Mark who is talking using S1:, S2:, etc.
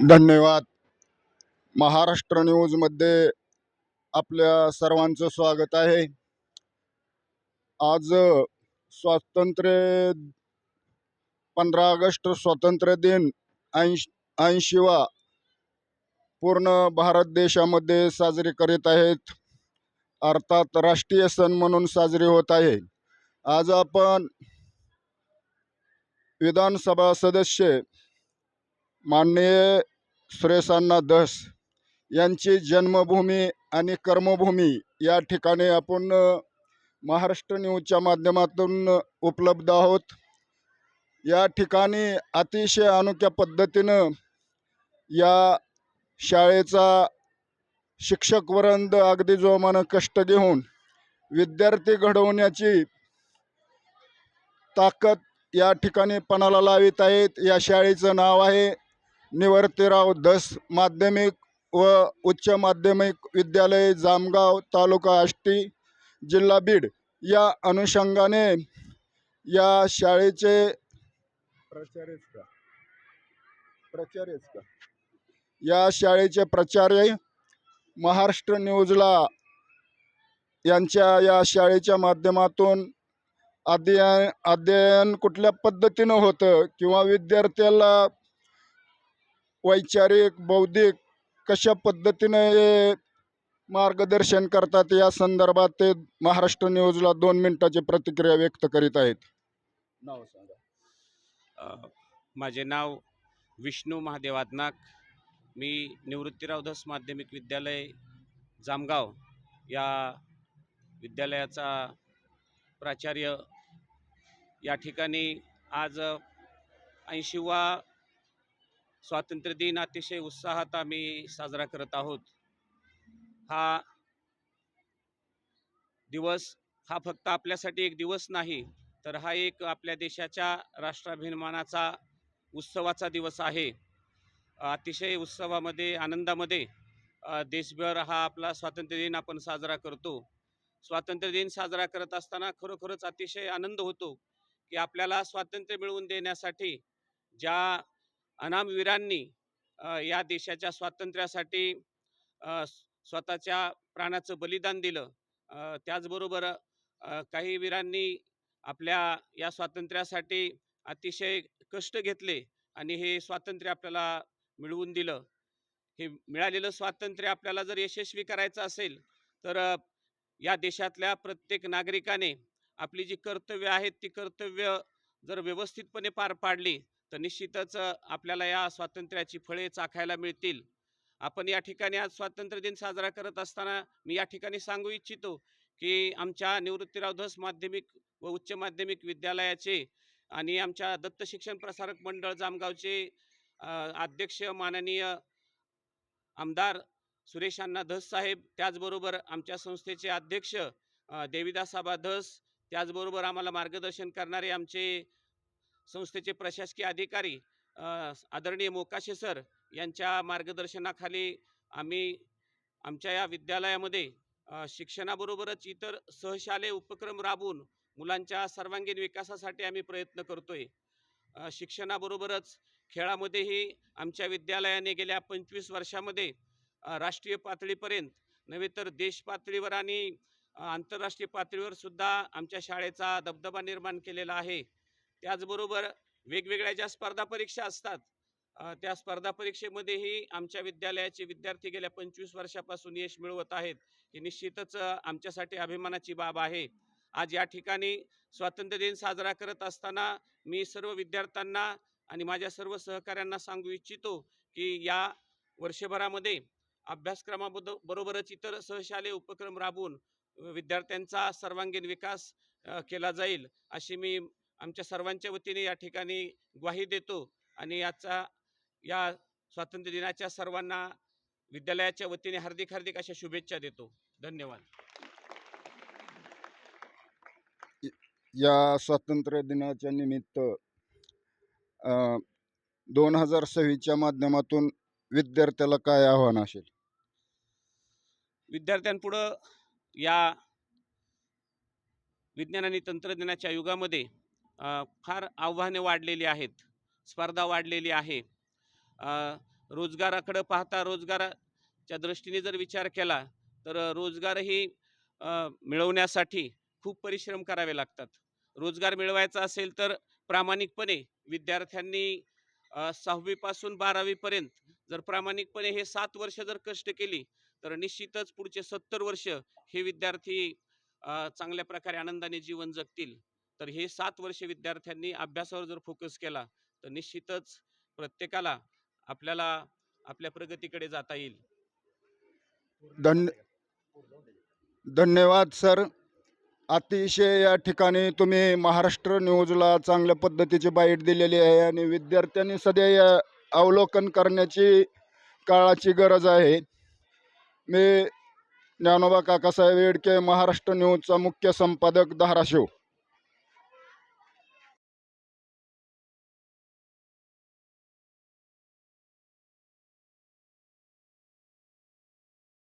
S1: धन्यवाद. महाराष्ट्र न्यूजमध्ये आपल्या सर्वांचं स्वागत आहे. आज स्वातंत्र्य 15 ऑगस्ट स्वातंत्र्य दिन 80वा पूर्ण भारत देशामध्ये साजरी करीत आहेत. अर्थात राष्ट्रीय सण म्हणून साजरी होत आहे. आज आपण विधानसभा सदस्य माननीय सुरेशांना धस यांची जन्मभूमी आणि कर्मभूमी या ठिकाणी आपण महाराष्ट्र न्यूजच्या माध्यमातून उपलब्ध आहोत. या ठिकाणी अतिशय अनोख्या पद्धतीनं या शाळेचा शिक्षक वृंद अगदी जोमानं कष्ट घेऊन विद्यार्थी घडवण्याची ताकद या ठिकाणी पणाला लावित आहेत. या शाळेचं नाव आहे निवर्तीराव धस माध्यमिक व उच्च माध्यमिक विद्यालय, जामगाव, तालुका आष्टी, जिल्हा बीड. या अनुषंगाने या शाळेचे या शाळेचे प्राचार्य महाराष्ट्र न्यूजला यांच्या या शाळेच्या माध्यमातून अध्ययन कुठल्या पद्धतीनं होतं किंवा विद्यार्थ्याला वैचारिक बौद्धिक कशा पद्धतीने मार्गदर्शन करतात या संदर्भात ते महाराष्ट्र न्यूजला 2 मिनिटाची प्रतिक्रिया व्यक्त करीत आहेत. नाव सांगा.
S2: माझे नाव विष्णू महादेव आदनाक. मी निवृत्तीराव धस माध्यमिक विद्यालय जामगाव या विद्यालयाचा प्राचार्य. या ठिकाणी आज 80वा स्वातंत्र्य दिन अतिशय उत्साहात आम्ही साजरा करत आहोत. हा दिवस हा फक्त आपल्यासाठी एक दिवस नाही, तर हा एक आपल्या देशाच्या राष्ट्राभिमानाचा उत्सवाचा दिवस आहे. अतिशय उत्सवामध्ये आनंदामध्ये देशभर हा आपला स्वातंत्र्य दिन आपण साजरा करतो. स्वातंत्र्य दिन साजरा करत असताना खरोखरच अतिशय आनंद होतो की आपल्याला स्वातंत्र्य मिळवून देण्यासाठी ज्या अनामवीरांनी या देशाच्या स्वातंत्र्यासाठी स्वतःच्या प्राणाचं बलिदान दिलं, त्याचबरोबर काही वीरांनी आपल्या या स्वातंत्र्यासाठी अतिशय कष्ट घेतले आणि हे स्वातंत्र्य आपल्याला मिळवून दिलं. हे मिळालेलं स्वातंत्र्य आपल्याला जर यशस्वी करायचं असेल तर या देशातल्या प्रत्येक नागरिकाने आपली जी कर्तव्य आहेत ती कर्तव्य जर व्यवस्थितपणे पार पाडली तर निश्चितच आपल्याला या स्वातंत्र्याची फळे चाखायला मिळतील. आपण या ठिकाणी आज स्वातंत्र्य दिन साजरा करत असताना मी या ठिकाणी सांगू इच्छितो की आमच्या निवृत्तीराव धस माध्यमिक व उच्च माध्यमिक विद्यालयाचे आणि आमच्या दत्त शिक्षण प्रसारक मंडळ जामगावचे अध्यक्ष माननीय आमदार सुरेशांना धस साहेब, त्याचबरोबर आमच्या संस्थेचे अध्यक्ष देविदास आबा धस, त्याचबरोबर आम्हाला मार्गदर्शन करणारे आमचे संस्थेचे प्रशासकीय अधिकारी आदरणीय मोकाशे सर यांच्या मार्गदर्शनाखाली आम्ही आमच्या या विद्यालयामध्ये शिक्षणाबरोबरच इतर सहशालेय उपक्रम राबवून मुलांच्या सर्वांगीण विकासासाठी आम्ही प्रयत्न करतोय. शिक्षणाबरोबरच खेळामध्येही आमच्या विद्यालयाने गेल्या 25 वर्षामध्ये राष्ट्रीय पातळीपर्यंत नव्हे तर देश पातळीवर आणि आंतरराष्ट्रीय पातळीवर सुद्धा आमच्या शाळेचा दबदबा निर्माण केलेला आहे. त्याचबरोबर वेगवेगळ्या ज्या स्पर्धा परीक्षा असतात त्या स्पर्धा परीक्षेमध्येही आमच्या विद्यालयाचे विद्यार्थी गेल्या 25 वर्षापासून यश मिळवत आहेत. ही निश्चितच आमच्यासाठी अभिमानाची बाब आहे. आज या ठिकाणी स्वातंत्र्य दिन साजरा करत असताना मी सर्व विद्यार्थ्यांना आणि माझ्या सर्व सहकाऱ्यांना सांगू इच्छितो की या वर्षभरामध्ये अभ्यासक्रमाबरोबरच इतर सहशालेय उपक्रम राबवून विद्यार्थ्यांचा सर्वांगीण विकास केला जाईल अशी मी आमच्या सर्वांच्या वतीने या ठिकाणी ग्वाही देतो आणि या स्वातंत्र्य दिनाच्या सर्वांना विद्यालयाच्या वतीने हार्दिक हार्दिक अशा शुभेच्छा देतो. धन्यवाद.
S1: या स्वातंत्र्य दिनाच्या निमित्त 2026च्या माध्यमातून विद्यार्थ्याला काय आव्हान असेल?
S2: विद्यार्थ्यांपुढं या विज्ञान आणि तंत्रज्ञानाच्या युगामध्ये फार आव्हाने वाढलेली आहेत, स्पर्धा वाढलेली आहे. रोजगाराकडं पाहता रोजगाराच्या दृष्टीने जर विचार केला तर रोजगारही मिळवण्यासाठी खूप परिश्रम करावे लागतात. रोजगार मिळवायचा असेल तर प्रामाणिकपणे विद्यार्थ्यांनी 6वी पासून 12वी पर्यंत जर प्रामाणिकपणे हे 7 वर्ष जर कष्ट केली तर निश्चितच पुढचे 70 वर्ष हे विद्यार्थी चांगल्या प्रकारे आनंदाने जीवन जगतील. तर हे 7 वर्ष विद्यार्थ्यांनी अभ्यासावर जर फोकस केला तर निश्चितच प्रत्येकाला आपल्याला आपल्या प्रगतीकडे जाता येईल.
S1: धन्य धन्यवाद सर. अतिशय या ठिकाणी तुम्ही महाराष्ट्र न्यूजला चांगल्या पद्धतीची बाईट दिलेली आहे आणि विद्यार्थ्यांनी सध्या या अवलोकन करण्याची काळाची गरज आहे. मी ज्ञानोबा काकासाहेब येडके, महाराष्ट्र न्यूजचा मुख्य संपादक, धाराशिव.